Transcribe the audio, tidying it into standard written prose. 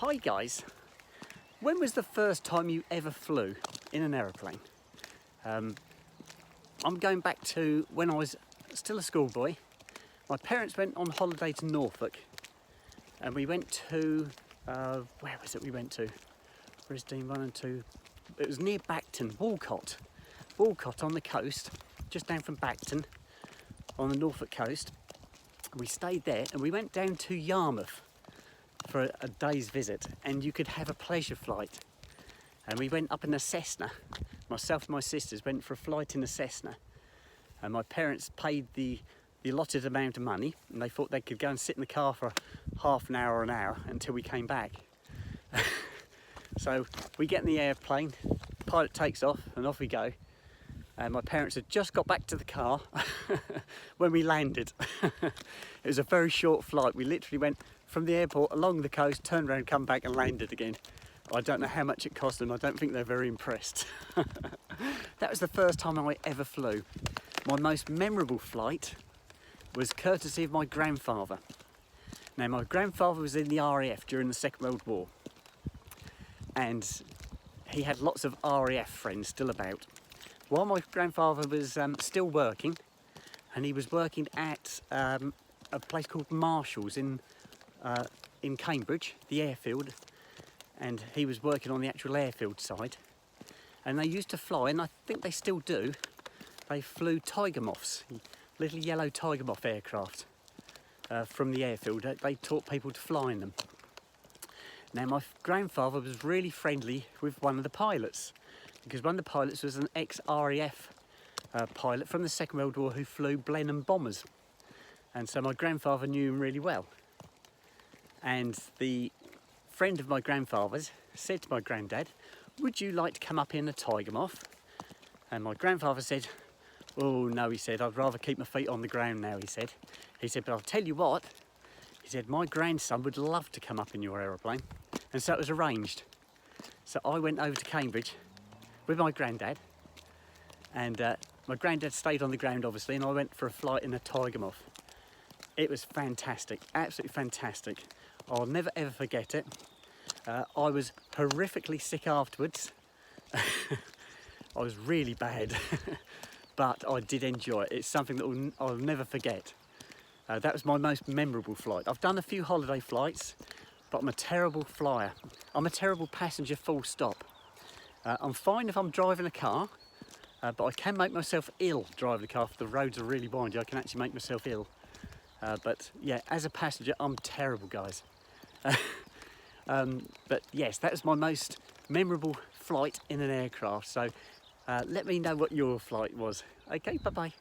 Hi guys, when was the first time you ever flew in an aeroplane? I'm going back to when I was still a schoolboy. My parents went on holiday to Norfolk and we went to, where was it we went to? Brisbane 1 and 2, it was near Bacton, Walcott on the coast, just down from Bacton on the Norfolk coast. We stayed there and we went down to Yarmouth for a day's visit, and you could have a pleasure flight. And we went up in a Cessna. Myself and my sisters went for a flight in a Cessna, and my parents paid the allotted amount of money, and they thought they could go and sit in the car for half an hour or an hour until we came back. So we get in the airplane, the pilot takes off and off we go, and my parents had just got back to the car when we landed. It was a very short flight. We literally went from the airport along the coast, turned around, come back and landed again. I don't know how much it cost them. I don't think they're very impressed. That was the first time I ever flew. My most memorable flight was courtesy of my grandfather. Now, my grandfather was in the RAF during the Second World War, and he had lots of RAF friends still about. While my grandfather was still working, and he was working at a place called Marshall's in Cambridge, the airfield, and he was working on the actual airfield side. And they used to fly, and I think they still do, they flew Tiger Moths, little yellow Tiger Moth aircraft from the airfield. They taught people to fly in them. Now, my grandfather was really friendly with one of the pilots, because one of the pilots was an ex-RAF pilot from the Second World War who flew Blenheim bombers. And so my grandfather knew him really well. And the friend of my grandfather's said to my granddad, "Would you like to come up in a Tiger Moth?" And my grandfather said, "Oh no," he said, "I'd rather keep my feet on the ground now," he said. He said, "But I'll tell you what," he said, "my grandson would love to come up in your aeroplane." And so it was arranged. So I went over to Cambridge with my granddad, and my granddad stayed on the ground obviously, and I went for a flight in a Tiger Moth. It was fantastic, absolutely fantastic. I'll never ever forget it. I was horrifically sick afterwards. I was really bad, but I did enjoy it. It's something that I'll never forget. That was my most memorable flight. I've done a few holiday flights, but I'm a terrible flyer. I'm a terrible passenger, full stop. I'm fine if I'm driving a car, but I can make myself ill driving a car if the roads are really windy. I can actually make myself ill. But yeah, as a passenger, I'm terrible, guys. But yes, that was my most memorable flight in an aircraft. So let me know what your flight was. Okay, bye-bye.